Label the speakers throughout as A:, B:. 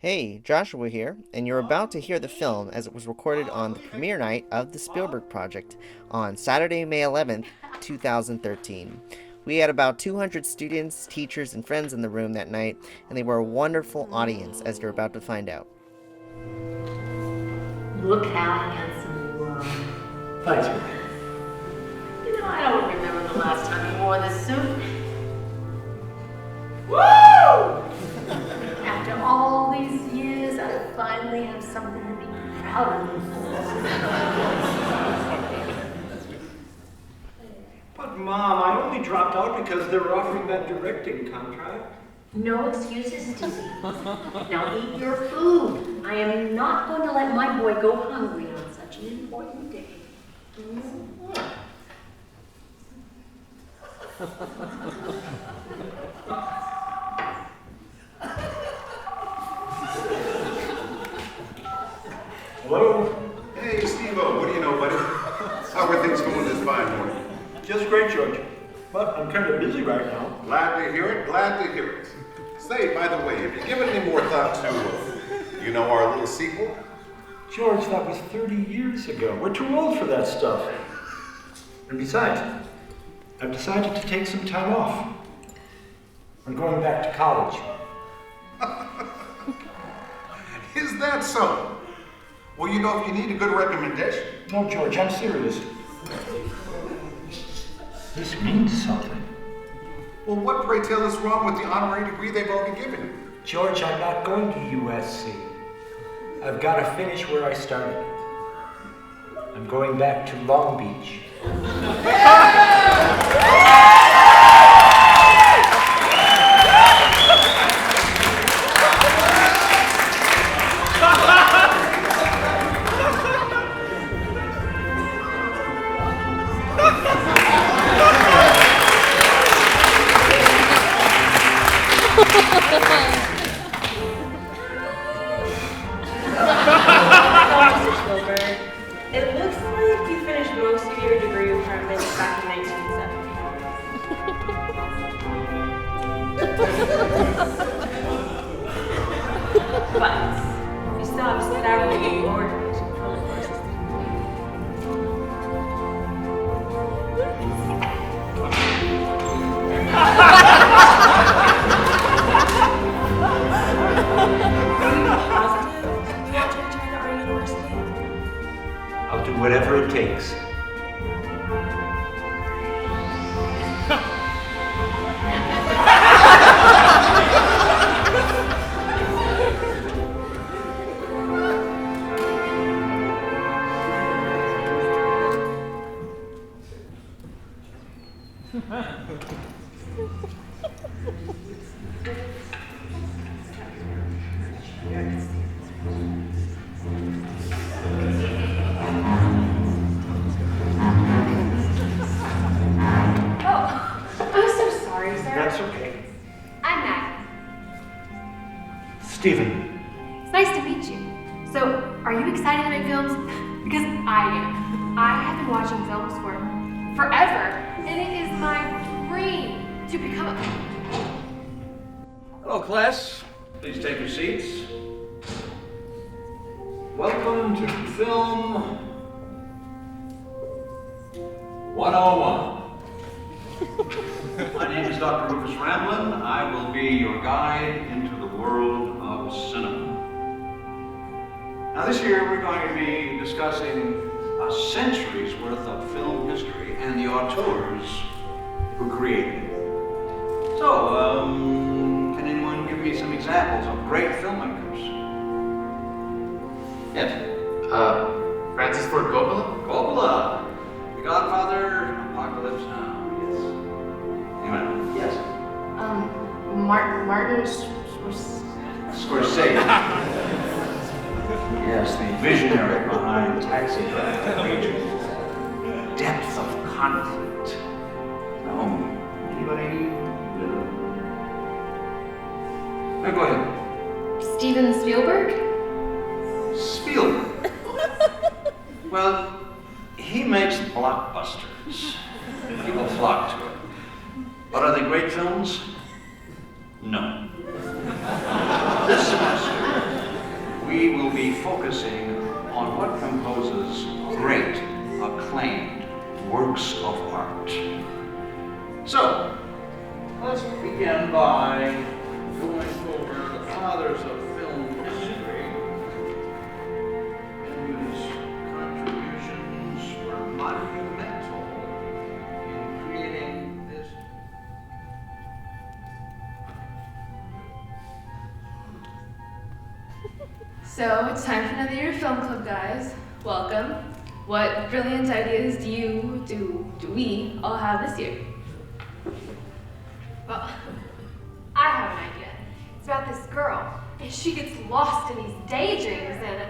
A: Hey, Joshua here, and you're about to hear the film as it was recorded on the premiere night of the Spielberg project on Saturday, May 11th, 2013. We had about 200 students, teachers, and friends in the room that night, and they were a wonderful audience, as you're about to find out.
B: Look how handsome you are.
C: Thanks.
B: I don't remember the last time you wore this suit. Woo! After all these years, I finally have something to be proud of.
C: But Mom, I only dropped out because they were offering that directing contract.
B: No excuses, Dizzy. Now eat your food. I am not going to let my boy go hungry on such an important day.
C: Hello?
D: Hey, Steve-O, what do you know, buddy? How are things going this fine morning?
C: Just great, George. But I'm kind of busy right now.
D: Glad to hear it, glad to hear it. Say, by the way, have you given any more thought to, our little sequel?
C: George, that was 30 years ago. We're too old for that stuff. And besides, I've decided to take some time off. I'm going back to college.
D: Is that so? Well, if you need a good recommendation.
C: No, George, I'm serious. This means something.
D: Well, what, pray tell, is wrong with the honorary degree they've already given you?
C: George, I'm not going to USC. I've got to finish where I started. I'm going back to Long Beach.
E: It looks like you finished most of your degree requirements back in 1970. But you still have several more courses.
C: I'll do whatever it takes. That's okay.
E: I'm Maggie.
C: Stephen.
E: It's nice to meet you. So, are you excited to make films? Because I am. I have been watching films for forever, and it is my dream to become a...
F: Hello, class. Please take your seats. Welcome to film 101. My name is Dr. Rufus Ramblin. I will be your guide into the world of cinema. Now this year we're going to be discussing a century's worth of film history and the auteurs who created it. So, can anyone give me some examples of great filmmakers? Yes?
G: Francis Ford Coppola?
F: Coppola, The Godfather, Apocalypse Now. Yes.
E: Martin
F: Scorsese. Yes, the visionary behind Taxi Driver. Depth of conflict. Anybody? No, go ahead.
E: Steven Spielberg?
F: Spielberg. Well, he makes blockbusters. People flock to it. But are they great films? No. This semester, what composes great, acclaimed works of art. So, let's begin by going over the fathers of film history, whose contributions were monumental in creating this.
E: So it's time for another year of film club, guys. Welcome. What brilliant ideas do we all have this year? Well, I have an idea. It's about this girl, and she gets lost in these daydreams and...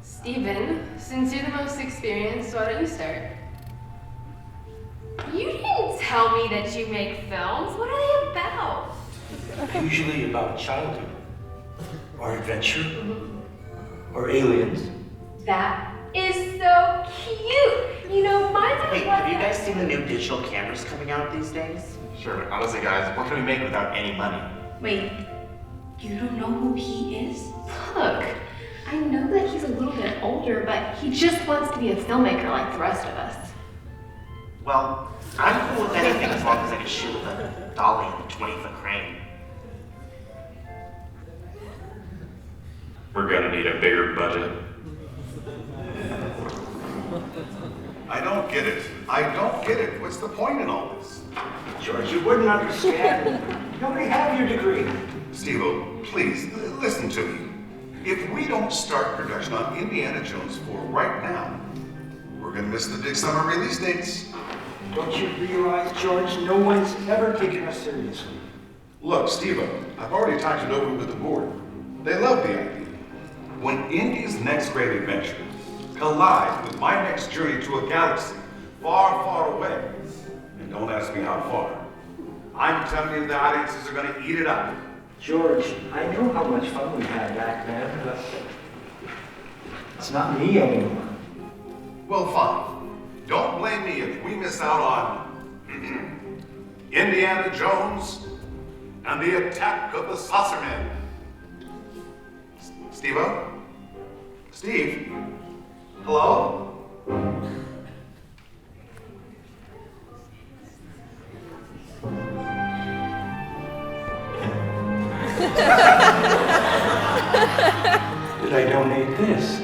E: Steven, since you're the most experienced, why don't you start? You didn't tell me that you make films. What are they about?
C: Usually about childhood, or adventure, or aliens.
E: That is so cute. You know, mine's
H: Hey, have you guys seen the new digital cameras coming out these days?
G: Sure, honestly guys, what can we make without any money?
B: Wait, you don't know who he is?
E: Look, I know that he's a little bit older, but he just wants to be a filmmaker like the rest of us.
H: Well, I'm cool with anything as long as I can shoot with a dolly and a 20-foot crane.
G: We're gonna need a bigger budget.
D: I don't get it. I don't get it. What's the point in all this?
C: George, you wouldn't understand. You already have your degree.
D: Steve-O, please, listen to me. If we don't start production on Indiana Jones 4 right now, we're gonna miss the big summer release dates.
C: Don't you realize, George, no one's ever taken us seriously.
D: Look, Steve-O, I've already talked it over with the board. They love the idea. When Indy's next great adventure collides with my next journey to a galaxy far, far away, and don't ask me how far, I'm telling you the audiences are going to eat it up.
C: George, I know how much fun we had back then, but it's not me anymore.
D: Well, fine. Don't blame me if we miss out on Indiana Jones and the Attack of the Saucermen. Steve-O? Steve? Hello?
C: Did I donate this?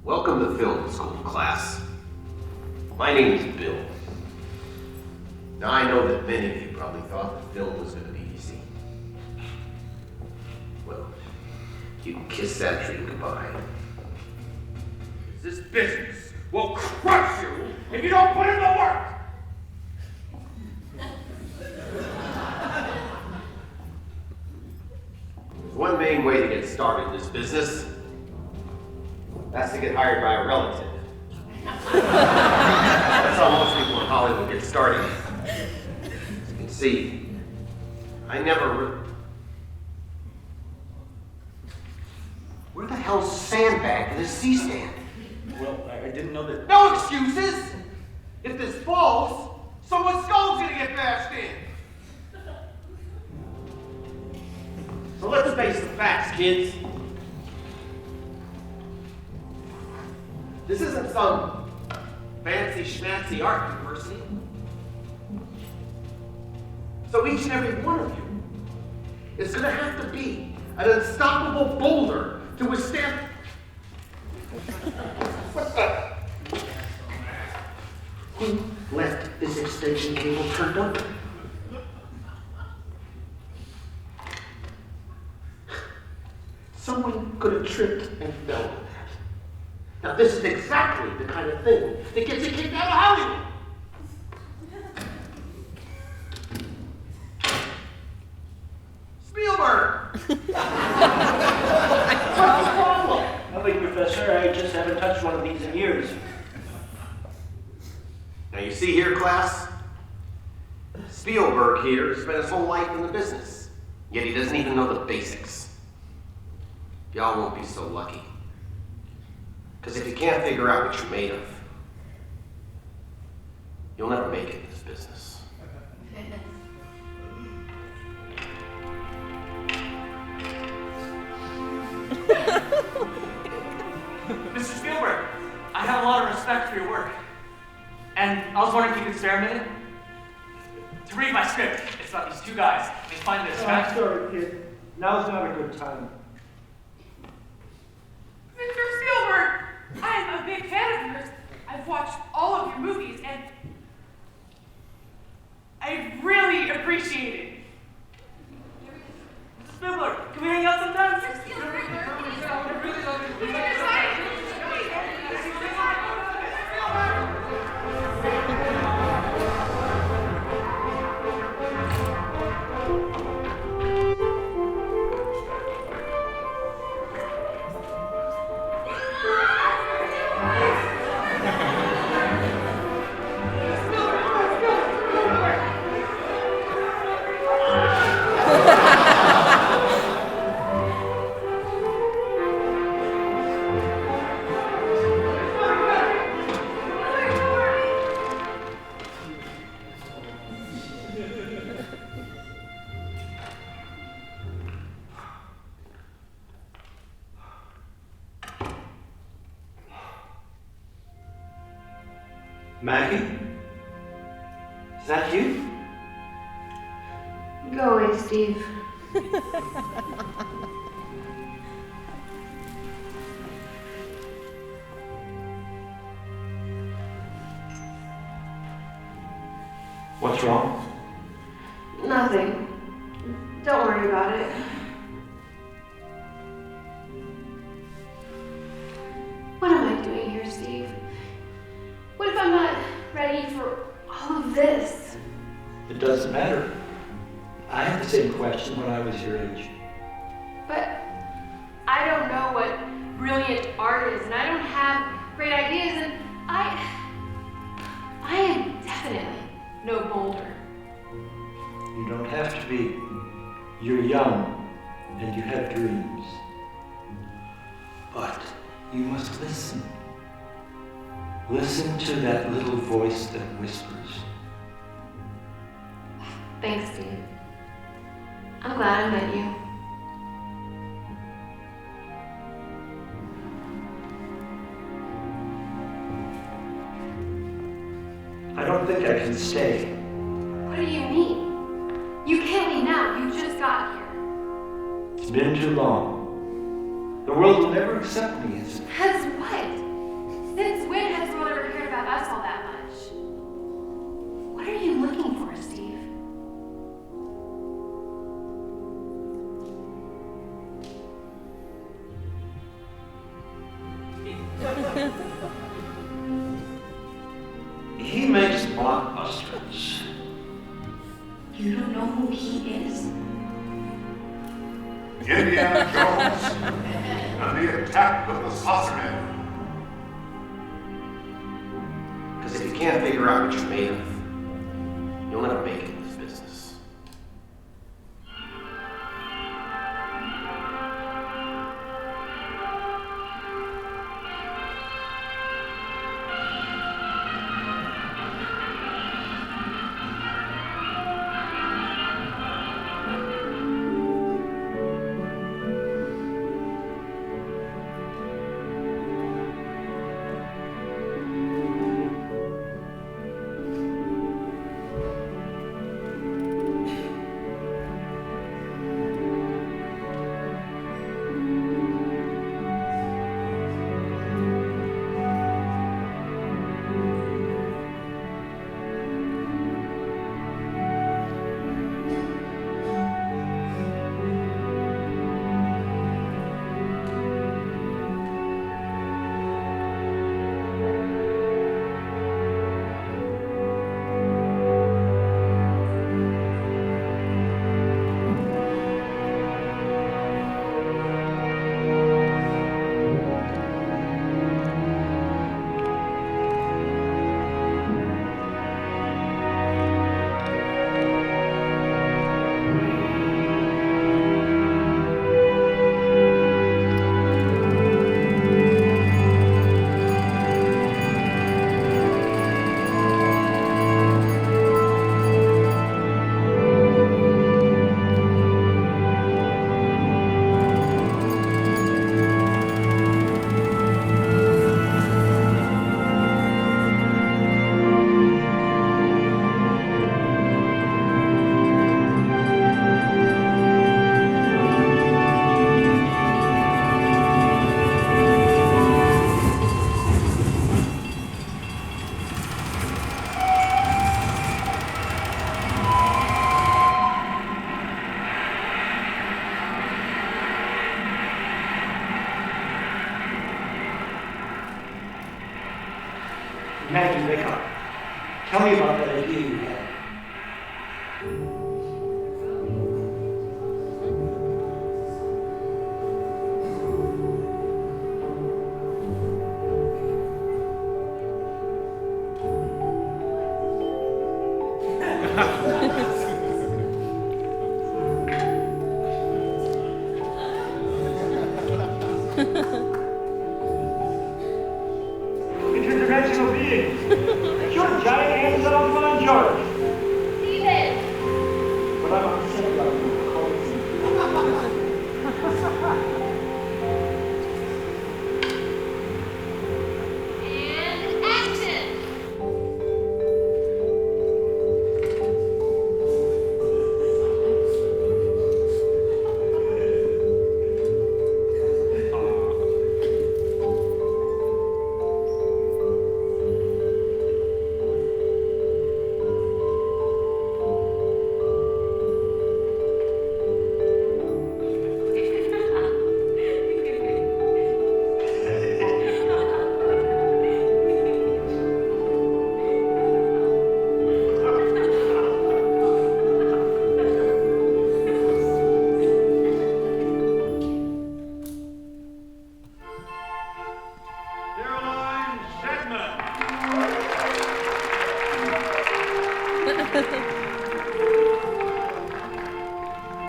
I: Welcome to film school, class. My name is Bill. Now, I know that many of you probably thought that film was going to be easy. Well, you can kiss that dream goodbye.
F: This business will crush you if you don't put in the work!
I: There's one main way to get started in this business. That's to get hired by a relative. That's how most people in Hollywood get started. As you can see, I never Where the hell's the sandbag and the C-stand?
C: Well, I didn't know that.
I: No excuses! If this falls, someone's skull's gonna get bashed in! So let's face the facts, kids. This isn't some fancy schmancy art university. So each and every one of you is gonna have to be an unstoppable boulder to withstand. What the? Who left this extension cable turned on? could have tripped and fell on that. Now, this is exactly the kind of thing that gets you kicked out of Hollywood. Spielberg! What's the problem?
J: Nothing, Professor. I just haven't touched one of these in years.
I: Now, you see here, class? Spielberg here spent his whole life in the business, yet he doesn't even know the basics. Y'all won't be so lucky. Because if you can't figure out what you're made of, you'll never make it in this business.
K: Mr. Spielberg, I have a lot of respect for your work. And I was wondering if you could spare a minute to read my script. It's about these two guys. They find this
J: I'm sorry, kid. Now's not a good time.
E: Mr. Spielberg, I am a big fan of yours. I've watched all of your movies, and I really appreciate it.
K: Mr. Spielberg, can we hang out sometime?
J: Maggie? Is that you?
E: Go away, Steve.
J: What's wrong?
E: Nothing. Don't worry about it. What am I doing here, Steve? What if I'm not ready for all of this?
J: It doesn't matter. I had the same question when I was your age.
E: But I don't know what brilliant art is, and I don't have great ideas, and I am definitely no bolder.
J: You don't have to be. You're young, and you have dreams. But you must listen. Listen to that little voice that whispers.
E: Thanks, Steve. I'm glad I met you.
J: I don't think I can stay.
E: What do you mean? You can't leave now. You just got here.
J: It's been too long. The world will never accept me as...
E: As what? Since when has the world ever cared about us all that much? What are you looking for, Steve?
J: He makes blockbusters.
B: You don't know who he is?
D: Indiana Jones and the attack of the Saucermen.
I: Because if you can't figure out what you're made of, you'll never make it in this business.
J: tell you about that idea you had.
C: Interdimensional beings. Sure, giant ants that I'm fine, George.
E: Steven!
C: But I'm upset about you.
E: And action!
F: Caroline Sedman.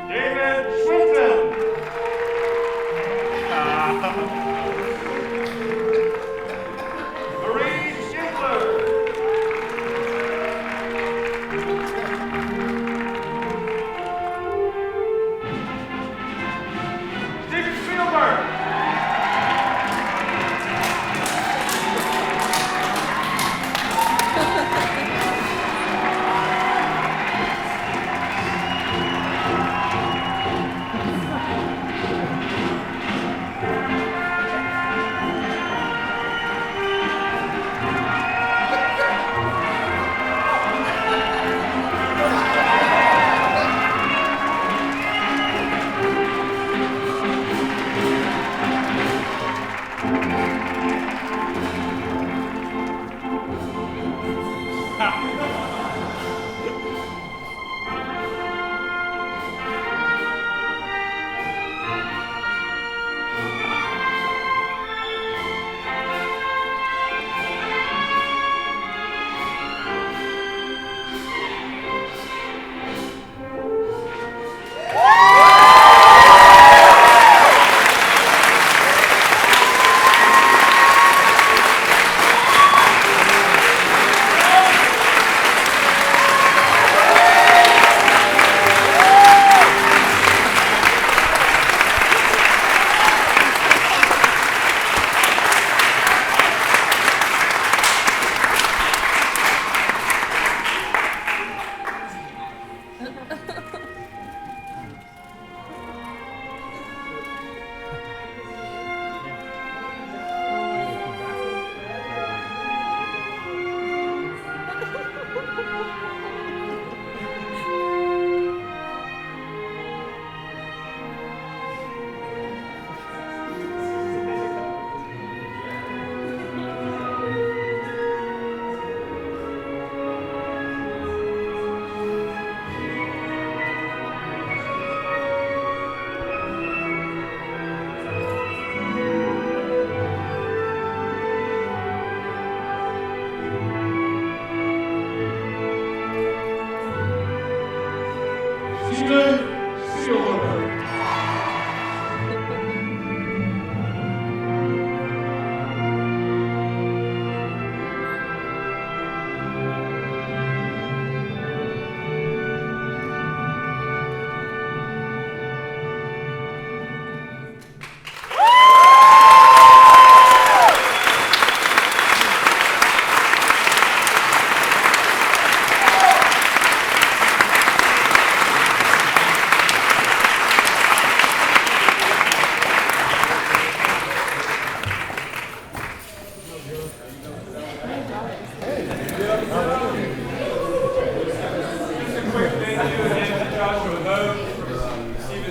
F: David Swinton. Marie Schiffler. Steven Spielberg.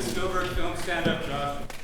L: Spielberg film stand-up, Josh.